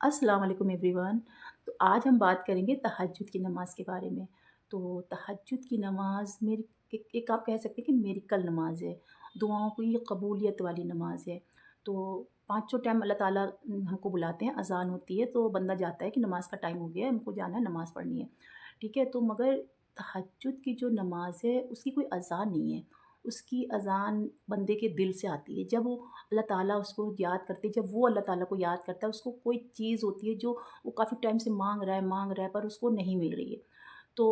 अस्सलाम वालेकुम एवरीवन। तो आज हम बात करेंगे तहज्जुद की नमाज़ के बारे में। तो तहज्जुद की नमाज़ मेरी एक आप कह सकते हैं कि मिरेकल नमाज़ है। दुआओं की कबूलियत वाली नमाज़ है। तो पाँचों टाइम अल्लाह ताला हमको बुलाते हैं, अज़ान होती है तो बंदा जाता है कि नमाज़ का टाइम हो गया है, हमको जाना है नमाज़ पढ़नी है। ठीक है? तो मगर तहज्जुद की जो नमाज़ है उसकी कोई अज़ान नहीं है। उसकी अज़ान बंदे के दिल से आती है। जब वो अल्लाह ताला उसको याद करते, जब वो अल्लाह ताला को याद करता है, उसको कोई चीज़ होती है जो वो काफ़ी टाइम से माँग रहा है पर उसको नहीं मिल रही है। तो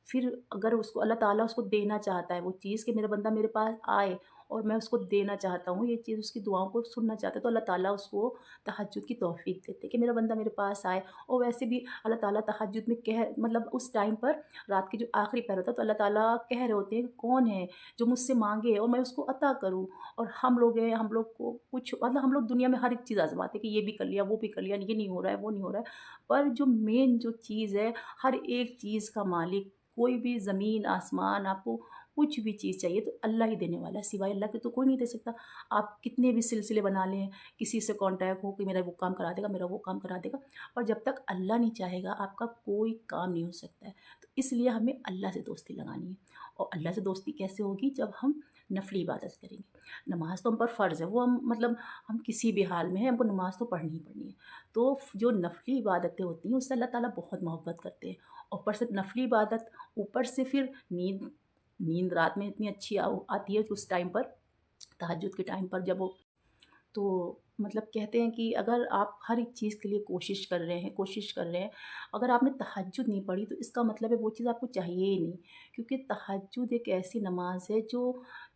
फिर अगर उसको अल्लाह ताला उसको देना चाहता है वो चीज़ कि मेरा बंदा मेरे पास आए और मैं उसको देना चाहता हूँ, ये चीज़ उसकी दुआओं को सुनना चाहता है, तो अल्लाह ताला उसको तहज्जुद की तौफ़ीक देते हैं कि मेरा बंदा मेरे पास आए। और वैसे भी अल्लाह ताला तहज्जुद में मतलब उस टाइम पर रात के जो आखिरी पहर होता है तो अल्लाह ताला कह रहे होते हैं कि कौन है जो मुझसे माँगे और मैं उसको अता करूँ। और हम लोग हैं, हम लोग को कुछ मतलब हम लोग दुनिया में हर एक चीज़ आज़माते हैं कि ये भी कर लिया, वो भी कर लिया, ये नहीं हो रहा है, वो नहीं हो रहा है। पर जो मेन जो चीज़ है, हर एक चीज़ का मालिक कोई भी ज़मीन, आसमान आपको कुछ भी चीज़ चाहिए तो अल्लाह ही देने वाला है, सिवाय अल्लाह के तो कोई नहीं दे सकता। आप कितने भी सिलसिले बना लें, किसी से कॉन्टैक्ट हो कि मेरा वो काम करा देगा, मेरा वो काम करा देगा, पर जब तक अल्लाह नहीं चाहेगा, आपका कोई काम नहीं हो सकता है। तो इसलिए हमें अल्लाह से दोस्ती लगानी है। और अल्लाह से दोस्ती कैसे होगी? जब हम नफ़िल इबादत करेंगे। नमाज़ तो हम पर फ़र्ज़ है, वो हम मतलब हम किसी भी हाल में हैं, हमको नमाज़ तो पढ़नी ही पढ़नी है। तो जो नफ़िली इबादतें होती हैं, उससे अल्लाह ताला बहुत मोहब्बत करते हैं। ऊपर से नफ़िली इबादत, ऊपर से फिर नींद नींद रात में इतनी अच्छी आती है उस टाइम पर, तहज्जुद के टाइम पर जब वो तो मतलब कहते हैं कि अगर आप हर एक चीज़ के लिए कोशिश कर रहे हैं, अगर आपने तहज्जुद नहीं पढ़ी तो इसका मतलब है वो चीज़ आपको चाहिए ही नहीं। क्योंकि तहज्जुद एक ऐसी नमाज़ है जो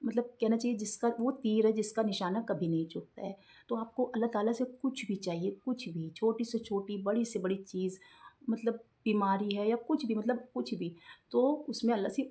मतलब कहना चाहिए जिसका वो तीर है जिसका निशाना कभी नहीं चूकता है। तो आपको अल्लाह ताला से कुछ भी चाहिए, कुछ भी, छोटी से छोटी, बड़ी से बड़ी चीज़, मतलब बीमारी है या कुछ भी, मतलब कुछ भी, तो उसमें अल्लाह से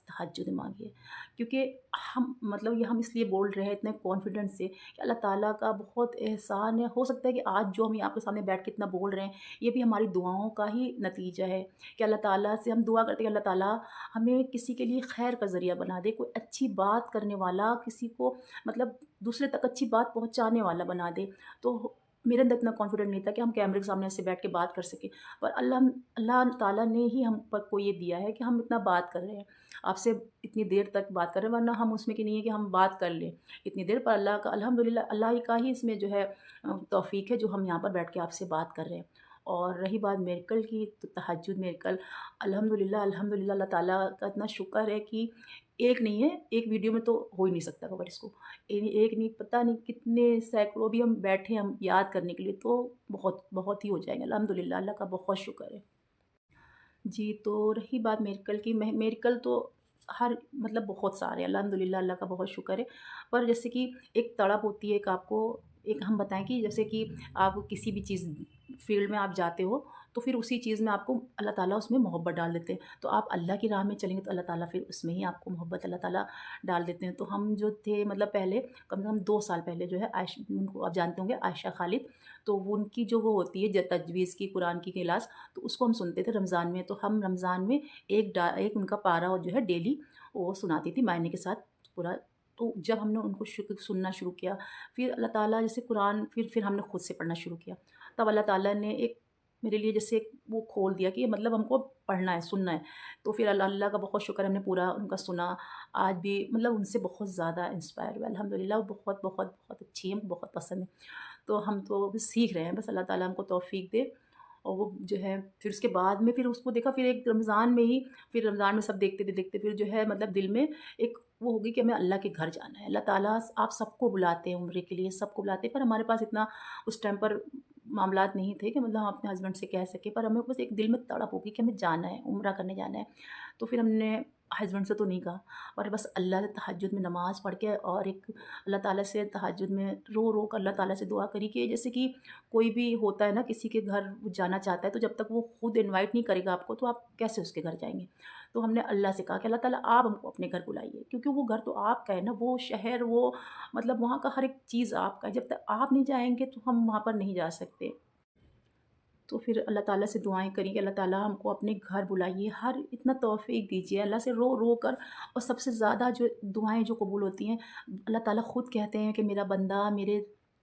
तहज्जुद माँगिए। क्योंकि हम मतलब ये हम इसलिए बोल रहे हैं इतने कॉन्फिडेंस से कि अल्लाह ताला का बहुत एहसान है। हो सकता है कि आज जो हम आपके सामने बैठ के इतना बोल रहे हैं, ये भी हमारी दुआओं का ही नतीजा है कि अल्लाह ताला से हम दुआ करते हैं कि अल्लाह ताला हमें किसी के लिए खैर का ज़रिया बना दे, कोई अच्छी बात करने वाला, किसी को मतलब दूसरे तक अच्छी बात पहुँचाने वाला बना दे। तो मेरे अंदर इतना कॉन्फिडेंट नहीं था कि हम कैमरे के सामने ऐसे बैठ के बात कर सकें। पर अल्लाह ताला ने ही हम पर को ये दिया है कि हम इतना बात कर रहे हैं। आपसे इतनी देर तक बात कर रहे हैं, वरना हम उसमें कि नहीं है कि हम बात कर लें इतनी देर, पर अल्लाह का अल्हम्दुलिल्लाह, अल्लाह ही का ही इसमें जो है तौफ़ीक है जो हम यहाँ पर बैठ के आपसे बात कर रहे हैं। और रही बात मिरेकल की, तो तहज्जुद मिरेकल अल्हम्दुलिल्लाह अल्हम्दुलिल्लाह अल्लाह ताला का इतना शुक्र है कि एक नहीं है, एक वीडियो में तो हो ही नहीं सकता कवर इसको। एक नहीं, पता नहीं कितने सैकड़ों भी हम बैठे हम याद करने के लिए तो बहुत बहुत ही हो जाएँगे। अल्हम्दुलिल्लाह अल्लाह का बहुत शुक्र है। जी, तो रही बात मिरेकल की, मैं मिरेकल तो हर मतलब बहुत सारे हैं, अल्हम्दुलिल्लाह अल्लाह का बहुत शुक्र है। पर जैसे कि एक तड़प होती है, एक आपको एक हम बताएँ कि जैसे कि आप किसी भी चीज़ फ़ील्ड में आप जाते हो, तो फिर उसी चीज़ में आपको अल्लाह ताला उसमें मोहब्बत डाल देते हैं। तो आप अल्लाह की राह में चलेंगे तो अल्लाह ताला फिर उसमें ही आपको मोहब्बत अल्लाह ताला डाल देते हैं। तो हम जो थे मतलब पहले कम से कम 2 साल पहले जो है उनको आप जानते होंगे, आयशा खालिद, तो वो उनकी जो वो होती है तजवीज़ की कुरान की क्लास, तो उसको हम सुनते थे रमज़ान में। तो हम रमज़ान में एक उनका पारा जो है डेली वो सुनाती थी मायने के साथ पूरा। तो जब हमने उनको सुनना शुरू किया, फिर अल्लाह ताला जैसे कुरान फिर हमने खुद से पढ़ना शुरू किया। तब अल्लाह ताला ने एक मेरे लिए जैसे एक वो खोल दिया कि मतलब हमको पढ़ना है, सुनना है। तो फिर अल्लाह अल्लाह का बहुत शुक्र है हमने पूरा उनका सुना। आज भी मतलब उनसे बहुत ज़्यादा इंस्पायर हुआ अल्हम्दुलिल्लाह, वो बहुत, बहुत, बहुत अच्छी हैं, मुझे बहुत पसंद है। तो हम तो अभी सीख रहे हैं, बस अल्लाह ताला हमको तौफ़ीक दे। और वो जो है फिर उसके बाद में फिर उसको देखा, फिर एक रमज़ान में ही, फिर रमज़ान में सब देखते थे, देखते फिर जो है मतलब दिल में एक वो हो गई कि हमें अल्लाह के घर जाना है। अल्लाह ताला आप सबको बुलाते हैं उम्रे के लिए, सबको बुलाते हैं, पर हमारे पास इतना उस टाइम पर मामलात नहीं थे कि मतलब हम अपने हस्बैंड से कह सकें, पर हमें बस एक दिल में तड़प होगी कि हमें जाना है, उम्रा करने जाना है। तो फिर हमने हस्बैंड से तो नहीं कहा, और बस अल्लाह से तहज्जुद में नमाज़ पढ़ के और एक अल्लाह ताला से तहज्जुद में रो कर अल्लाह ताला से दुआ करी कि जैसे कि कोई भी होता है ना, किसी के घर वो जाना चाहता है, तो जब तक वो खुद इनवाइट नहीं करेगा आपको, तो आप कैसे उसके घर जाएँगे? तो हमने अल्लाह से कहा कि अल्लाह ताला आप हमको अपने घर बुलाइए, क्योंकि वो घर तो आपका है ना, वो शहर, वो मतलब वहाँ का हर एक चीज़ आपका है। जब तक आप नहीं जाएँगे तो हम वहाँ पर नहीं जा सकते। तो फिर अल्लाह ताला से दुआएँ करी कि अल्लाह ताला हमको अपने घर बुलाइए, हर इतना तौफ़ीक दीजिए, अल्लाह से रो कर। और सबसे ज़्यादा जो दुआएँ जो कबूल होती हैं, अल्लाह ताला खुद कहते हैं कि मेरा बंदा मेरे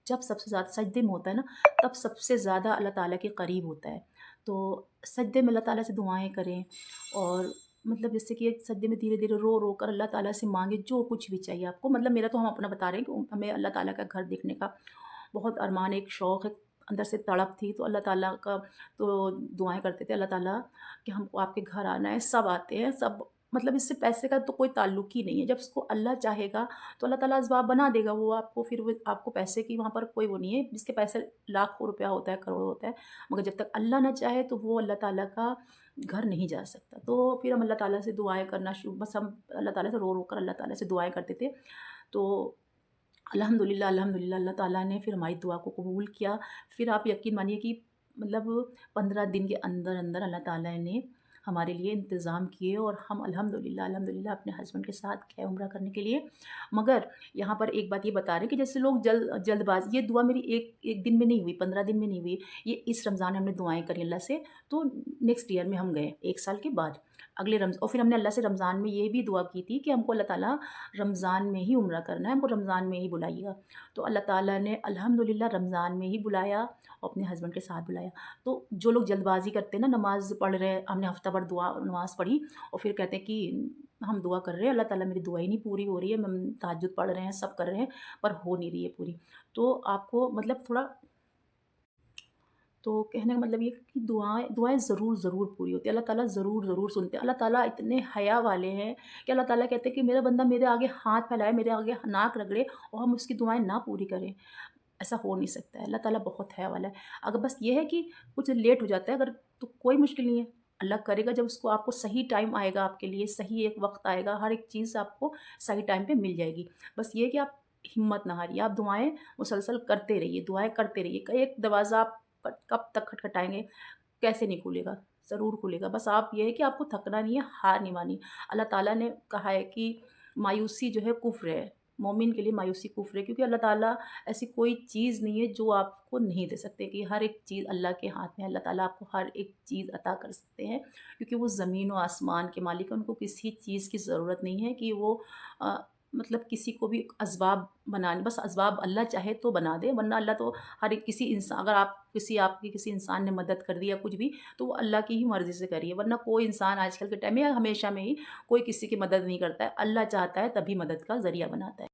जब सबसे ज़्यादा सजदे में होता है ना, तब सबसे ज़्यादा अल्लाह ताला के करीब होता है। तो सजदे में अल्लाह ताला से दुआएँ करें, और मतलब जैसे कि एक सजदे में धीरे-धीरे रो-रो कर अल्लाह ताला से माँगे जो कुछ भी चाहिए आपको। मतलब मेरा तो हम अपना बता रहे हैं कि हमें अल्लाह ताला का घर देखने का बहुत अरमान, एक शौक़ है, अंदर से तड़प थी, तो अल्लाह ताला का तो दुआएँ करते थे, अल्लाह ताला कि हमको आपके घर आना है। सब आते हैं, सब मतलब इससे पैसे का तो कोई ताल्लुक ही नहीं है। जब उसको अल्लाह चाहेगा तो अल्लाह ताला असबाब बना देगा, वो आपको फिर वो आपको पैसे की वहाँ पर कोई वो नहीं है, जिसके पैसे लाखों रुपया होता है, करोड़ों होता है, मगर जब तक अल्लाह ना चाहे तो वो अल्लाह ताला का घर नहीं जा सकता। तो फिर हम अल्लाह ताला से दुआएँ करना शुरू, बस हम अल्लाह ताला से रो-रो कर अल्लाह ताला से दुआएँ करते थे। तो अल्हम्दुलिल्लाह, अल्हम्दुलिल्लाह अल्लाह ताला ने फिर हमारी दुआ को कबूल किया। फिर आप यकीन मानिए कि मतलब 15 दिन के अंदर-अंदर अल्लाह ताला ने हमारे लिए इंतज़ाम किए, और हम अल्हम्दुलिल्लाह, अल्हम्दुलिल्लाह अपने हस्बैंड के साथ गए उम्रा करने के लिए। मगर यहाँ पर एक बात ये बता रहे हैं कि जैसे लोग जल्दबाज़ी, ये दुआ मेरी एक एक दिन में नहीं हुई, 15 दिन में नहीं हुई। ये इस रमज़ान में हमने दुआएँ करी अल्लाह से, तो नेक्स्ट ईयर में हम गए, 1 साल के बाद। अगले और फिर हमने अल्लाह से रमज़ान में ये भी दुआ की थी कि हमको अल्लाह ताला रमज़ान में ही उम्रा करना है, हमको रमज़ान में ही बुलाइएगा। तो अल्लाह ताला ने अल्हम्दुलिल्लाह रमज़ान में ही बुलाया और अपने हस्बैंड के साथ बुलाया। तो जो लोग जल्दबाज़ी करते हैं ना, नमाज़ पढ़ रहे हैं, हमने हफ़्ता भर दुआ नमाज़ पढ़ी और फिर कहते हैं कि हम दुआ कर रहे हैं, अल्लाह ताला मेरी दुआ ही नहीं पूरी हो रही है, हम तहज्जुद पढ़ रहे हैं, सब कर रहे हैं, पर हो नहीं रही है पूरी। तो आपको मतलब थोड़ा, तो कहने का मतलब ये है कि दुआएँ दुआएँ ज़रूर, ज़रूर पूरी होती हैं। अल्लाह ताला ज़रूर, ज़रूर सुनते हैं। अल्लाह ताला इतने हया वाले हैं कि अल्लाह ताला कहते हैं कि मेरा बंदा मेरे आगे हाथ फैलाए, मेरे आगे नाक रगड़े और हम उसकी दुआएँ ना पूरी करें, ऐसा हो नहीं सकता है। अल्लाह ताला बहुत हया वाला है। अगर बस ये है कि कुछ लेट हो जाता है अगर, तो कोई मुश्किल नहीं है। अल्लाह करेगा, जब उसको आपको सही टाइम आएगा आपके लिए, सही एक वक़्त आएगा, हर एक चीज़ आपको सही टाइम पे मिल जाएगी। बस ये है कि आप हिम्मत ना हारिए, आप दुआएँ मुसलसल करते रहिए, दुआएँ करते रहिए। एक दरवाज़ा आप कब तक खटखटाएँगे, कैसे नहीं खुलेगा? ज़रूर खुलेगा। बस आप ये है कि आपको थकना नहीं है, हार नहीं मानी। अल्लाह ताला ने कहा है कि मायूसी जो है कुफ़्र है, मोमिन के लिए मायूसी कुफ़्र है, क्योंकि अल्लाह ताला ऐसी कोई चीज़ नहीं है जो आपको नहीं दे सकते, कि हर एक चीज़ अल्लाह के हाथ में है। अल्लाह ताला आपको हर एक चीज़ अता कर सकते हैं, क्योंकि वो ज़मीन और आसमान के मालिक हैं, उनको किसी चीज़ की ज़रूरत नहीं है कि वो अ, मतलब किसी को भी असबाब बनाने, बस असबाब अल्लाह चाहे तो बना दे, वरना अल्लाह तो हर एक किसी इंसान, अगर आपकी किसी इंसान ने मदद कर दी या कुछ भी, तो वो अल्लाह की ही मर्ज़ी से करी है, वरना कोई इंसान आजकल के टाइम में या हमेशा में ही कोई किसी की मदद नहीं करता है। अल्लाह चाहता है तभी मदद का ज़रिया बनाता है।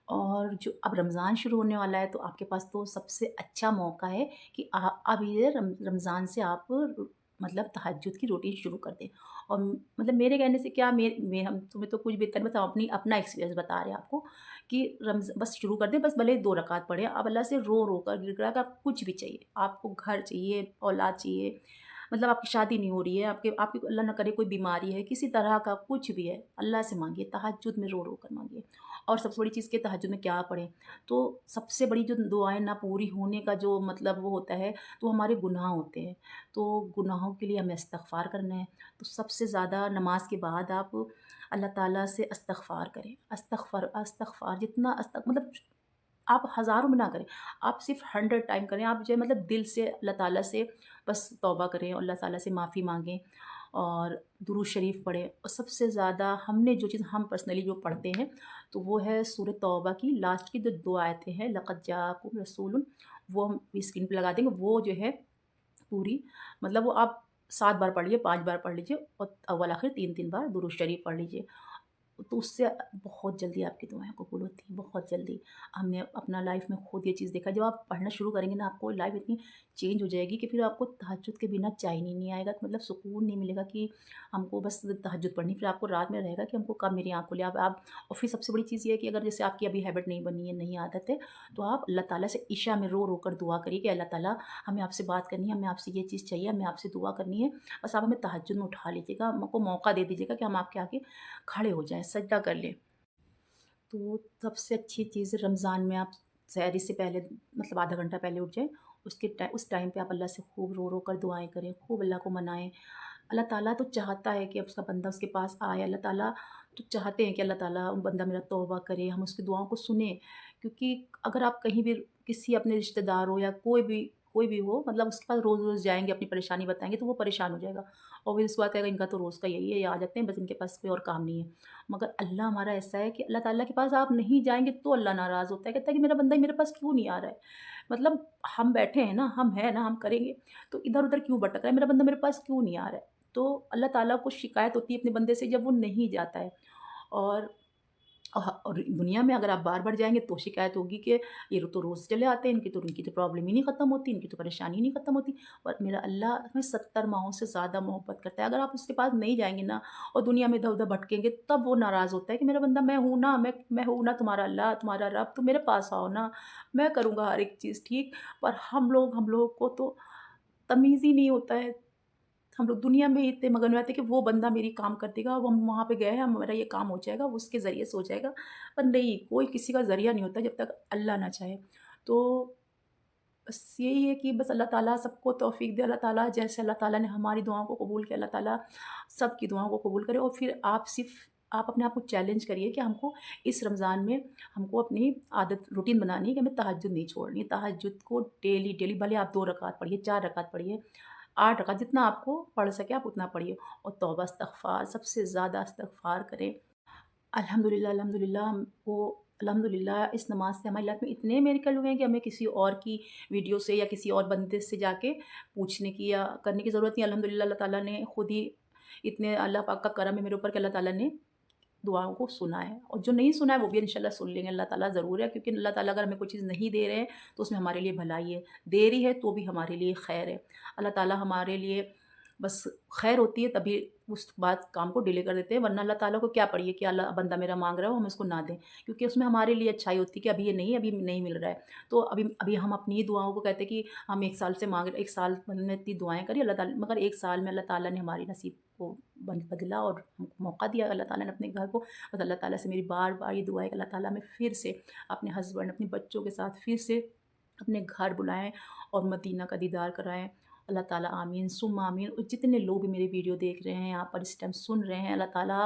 और जो अब रमज़ान शुरू होने वाला है, तो आपके पास तो सबसे अच्छा मौका है कि अब ये रमज़ान से आप मतलब तहज्जुद की रूटीन शुरू कर दें। और मतलब मेरे कहने से क्या, हम तुम्हें तो कुछ बेहतर, बस हम अपना एक्सपीरियंस बता रहे हैं आपको कि बस शुरू कर दें, बस भले 2 रकात पढ़ें। अब अल्लाह से रो-रो कर, गिड़गिड़ा कर, आपको कुछ भी चाहिए, आपको घर चाहिए, औलाद चाहिए, मतलब आपकी शादी नहीं हो रही है, आपके आपकी अल्लाह ना करे कोई बीमारी है, किसी तरह का कुछ भी है, अल्लाह से माँगिए, तहज्जुद में रो-रो कर माँगिए। और सबसे बड़ी चीज़ कि तहज्जुद में क्या पढ़ें, तो सबसे बड़ी जो दुआएँ ना पूरी होने का जो मतलब वो होता है, तो हमारे गुनाह होते हैं। तो गुनाहों के लिए हमें इस्तिग़फ़ार करना है। तो सबसे ज़्यादा नमाज़ के बाद आप अल्लाह ताला से इस्तिग़फ़ार करें। इस्तिग़फ़ार जितना मतलब आप हज़ारों में ना करें, आप सिर्फ़ 100 टाइम करें। आप जो है मतलब दिल से अल्लाह ताला से बस तौबा करें और अल्लाह ताला से माफ़ी माँगें और दुरूद शरीफ पढ़ें। और सबसे ज़्यादा हमने जो चीज़ हम पर्सनली जो पढ़ते हैं, तो वो है सूरह तौबा की लास्ट की जो 2 आयतें हैं, लक़द जाअकुम रसूलुन, वो हम स्क्रीन पे लगा देंगे। वो जो है पूरी, मतलब वो आप 7 बार पढ़ लीजिए, 5 बार पढ़ लीजिए और अव्वल आखिर 3-3 बार दुरूद शरीफ पढ़ लीजिए। तो उससे बहुत जल्दी आपकी दुआएँ कबूल होती हैं, बहुत जल्दी। हमने अपना लाइफ़ में खुद ये चीज़ देखा है, जब आप पढ़ना शुरू करेंगे ना, आपको लाइफ़ इतनी चेंज हो जाएगी कि फिर आपको तहज्जुद के बिना चैन ही नहीं आएगा, मतलब सुकून नहीं मिलेगा कि हमको बस तहज्जुद पढ़नी। फिर आपको रात में रहेगा कि हमको कब मेरी आँख खुले। आप और फिर सबसे बड़ी चीज़ ये है कि अगर जैसे आपकी अभी हैबिट नहीं बनी है, नहीं आदत है, तो आप अल्लाह ताला से इशा में रो-रो कर दुआ करिए कि अल्लाह ताला, हमें आपसे बात करनी है, हमें आपसे ये चीज़ चाहिए, हमें आपसे दुआ करनी है। बस आप हमें तहज्जुद में उठा लीजिएगा, हमको मौका दे दीजिएगा कि हम आपके आगे खड़े हो जाएँ, सजदा कर लें। तो सबसे अच्छी चीज़ रमज़ान में आप सहरी से पहले मतलब आधा घंटा पहले उठ जाएँ। उस टाइम पे आप अल्लाह से खूब रो-रो कर दुआएँ करें, खूब अल्लाह को मनाएँ। अल्लाह ताला तो चाहता है कि अब उसका बंदा उसके पास आए। अल्लाह ताला तो चाहते हैं कि अल्लाह ताला बंदा मेरा तौबा करे, हम उसकी दुआओं को सुनें। क्योंकि अगर आप कहीं भी किसी अपने रिश्तेदार हो या कोई भी कोई भी हो, मतलब उसके पास रोज़-रोज़ जाएँगे, अपनी परेशानी बताएँगे तो वो परेशान हो जाएगा और फिर उसके बाद कहेगा इनका तो रोज़ का यही है, ये आ जाते हैं बस इनके पास कोई और काम नहीं है। मगर अल्लाह हमारा ऐसा है कि अल्लाह ताला के पास आप नहीं जाएँगे तो अल्लाह नाराज़ होता है, कहता है कि मेरा बंदा ही मेरे पास क्यों नहीं आ रहा है? मतलब हम बैठे हैं ना, हम हैं ना, हम करेंगे, तो इधर-उधर क्यों भटक रहा है? मेरा बंदा मेरे पास क्यों नहीं आ रहा है? तो अल्लाह ताला को शिकायत होती है अपने बंदे से जब वो नहीं जाता है। और और दुनिया में अगर आप बार-बार जाएँगे तो शिकायत होगी कि ये तो रोज़ चले आते हैं, इनकी तो प्रॉब्लम ही नहीं खत्म होती, इनकी तो परेशानी ही नहीं खत्म होती। और मेरा अल्लाह हमें 70 माहों से ज़्यादा मोहब्बत करता है। अगर आप उसके पास नहीं जाएँगे ना और दुनिया में इधर-उधर भटकेंगे, तब वो नाराज़ होता है कि मेरा बंदा मैं हूँ ना, मैं हूँ ना तुम्हारा अल्लाह, तुम्हारा रब, तुम मेरे पास आओ ना, मैं करूँगा हर एक चीज़ ठीक। पर हम लोगों को तो तमीज़ ही नहीं होता है। हम लोग दुनिया में ही इतने मगन हो जाते हैं कि वो बंदा मेरी काम कर देगा, अब हम वहाँ पे गए हैं, हमारा ये काम हो जाएगा, वो उसके ज़रिए से हो जाएगा। पर नहीं, कोई किसी का ज़रिया नहीं होता जब तक अल्लाह ना चाहे। तो बस यही है कि बस अल्लाह ताला सबको तौफ़ीक दे, अल्लाह ताला जैसे अल्लाह ताला ने हमारी दुआओं को कबूल किया, अल्लाह ताला सबकी दुआओं को कबूल करे। और फिर आप अपने आप को चैलेंज करिए कि हमको इस रमज़ान में हमको अपनी आदत रूटीन बनानी है कि हमें तहज्जुद नहीं छोड़नी है। तहज्जुद को डेली भले आप 2 रकात पढ़िए, 4 रकात पढ़िए, 8 रकात, जितना आपको पढ़ सकें आप उतना पढ़िए और तौबा इस्तग़फ़ार, सबसे ज़्यादा इस्तग़फ़ार करें। अल्हम्दुलिल्लाह, अल्हम्दुलिल्लाह हमको अल्हम्दुलिल्लाह इस नमाज़ से हमारी लाइफ़ में इतने मिरेकल हुए हैं कि हमें किसी और की वीडियो से या किसी और बंदे से जाके पूछने की या करने की ज़रूरत नहीं है। अल्हम्दुलिल्लाह अल्लाह ताला ने खुद ही इतने, अल्लाह पाक का करम है मेरे ऊपर कि अल्लाह ताला ने दुआओं को सुना है और जो नहीं सुना है वो भी इंशाल्लाह सुन लेंगे। अल्लाह ताला ज़रूर है, क्योंकि अल्लाह ताला अगर हमें कोई चीज़ नहीं दे रहे हैं तो उसमें हमारे लिए भलाई है, दे रही है तो भी हमारे लिए खैर है। अल्लाह ताला हमारे लिए बस खैर होती है तभी उस बात काम को डिले कर देते हैं, वरना अल्लाह ताला को क्या पड़ी है कि अल्लाह बंदा मेरा माँग रहा है, हम उसको ना दें, क्योंकि उसमें हमारे लिए अच्छाई होती है कि अभी नहीं मिल रहा है। तो अभी अभी हम अपनी ही दुआओं को कहते हैं कि हम 1 साल से माँग रहे, 1 साल हमने इतनी दुआएँ करी अल्लाह ताला, मगर 1 साल में अल्लाह ताला ने हमारी नसीब को बदला और हमको मौका दिया अल्लाह ताला ने अपने घर को। बस अल्लाह ताला से मेरी बार-बार ये दुआ है कि अल्लाह ताला हमें फिर से अपने हस्बैंड, अपने बच्चों के साथ फिर से अपने घर बुलाएँ और मदीना का दीदार कराएँ। अल्लाह ताला आमीन सुम्मा आमीन। और जितने लोग भी मेरी वीडियो देख रहे हैं, यहाँ पर इस टाइम सुन रहे हैं, अल्लाह ताला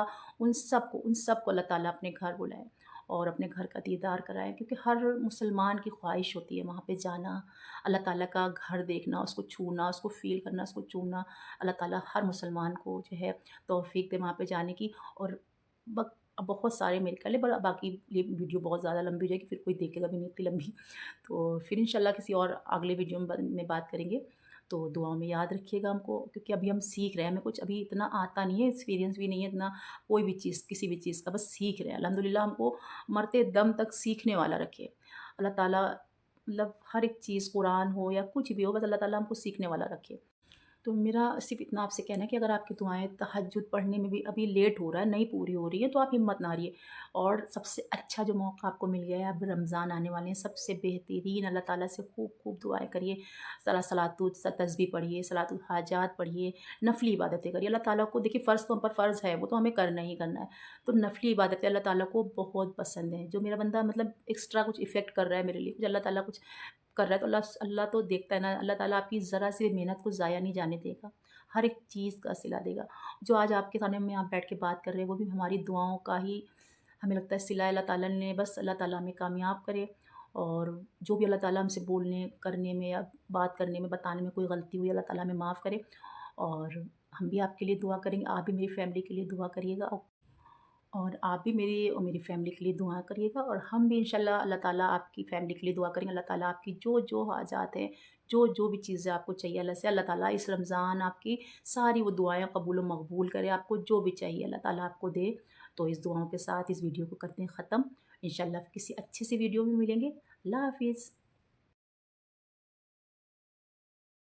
उन सबको अल्लाह ताला अपने घर बुलाए और अपने घर का दीदार कराएँ, क्योंकि हर मुसलमान की ख्वाहिश होती है वहाँ पे जाना, अल्लाह ताला का घर देखना, उसको छूना, उसको फ़ील करना, उसको चूमना। अल्लाह ताला हर मुसलमान को जो है तौफ़ीक दे वहाँ पे जाने की। और बहुत सारे मेरे ख्याल है, पर बाकी ये वीडियो बहुत ज़्यादा लंबी हो जाएगी, फिर कोई देखेगा भी नहीं इतनी लंबी। तो फिर इंशाल्लाह किसी और अगले वीडियो में बात करेंगे। तो दुआओं में याद रखिएगा हमको, क्योंकि अभी हम सीख रहे हैं, हमें कुछ अभी इतना आता नहीं है, एक्सपीरियंस भी नहीं है इतना कोई भी चीज़, किसी भी चीज़ का, बस सीख रहे हैं। अल्हम्दुलिल्लाह हमको मरते दम तक सीखने वाला रखे अल्लाह ताला। मतलब हर एक चीज़, कुरान हो या कुछ भी हो, बस अल्लाह ताला हमको सीखने वाला रखे। तो मेरा सिर्फ़ इतना आपसे कहना है कि अगर आपकी दुआएँ तहज्जुद पढ़ने में भी अभी लेट हो रहा है, नहीं पूरी हो रही है, तो आप हिम्मत ना हारिए। और सबसे अच्छा जो मौका आपको मिल गया है, अब रमज़ान आने वाले हैं, सबसे बेहतरीन अल्लाह ताला से खूब-खूब दुआएँ करिए। सलातुल तस्बीह पढ़िए, सलातुल हाजात पढ़िए, नफ़िली इबादतें करिए। अल्लाह ताला को देखिए, फ़र्ज़ तो हम पर फ़र्ज़ है, वो तो हमें करना ही करना है। तो नफ़िली इबादतें अल्लाह ताला को बहुत पसंद हैं। जो मेरा बंदा मतलब एक्स्ट्रा कुछ इफ़ेक्ट कर रहा है मेरे लिए, कुछ अल्लाह ताला कुछ कर रहा है, तो अल्लाह अल्लाह तो देखता है ना, अल्लाह ताला आपकी ज़रा सी मेहनत को ज़ाया नहीं जाने देगा, हर एक चीज़ का सिला देगा। जो आज आपके सामने हम यहाँ बैठ के बात कर रहे हैं, वो भी हमारी दुआओं का ही हमें लगता है सिला है। अल्लाह ताला ने बस, अल्लाह ताला हमें कामयाब करे। और जो भी अल्लाह ताला हमसे बोलने, करने में या बात करने में, बताने में कोई गलती हुई, अल्लाह ताला हमें माफ़ करे। और हम भी आपके लिए दुआ करेंगे, आप भी मेरी फैमिली के लिए दुआ करिएगा। और आप भी मेरी और मेरी फ़ैमिली के लिए दुआ करिएगा और हम भी इंशाल्लाह अल्लाह ताला आपकी फ़ैमिली के लिए दुआ करेंगे। अल्लाह ताला आपकी जो-जो हाजात हैं, जो-जो भी चीज़ें आपको चाहिए अल्लाह से, अल्लाह ताला इस रमज़ान आपकी सारी वो दुआएँ कबूल व मकबूल करे। आपको जो भी चाहिए अल्लाह ताला आपको दे। तो इस दुआओं के साथ इस वीडियो को करते हैं ख़त्म। इंशाल्लाह किसी अच्छी सी वीडियो में मिलेंगे। अल्लाह हाफ़िज़।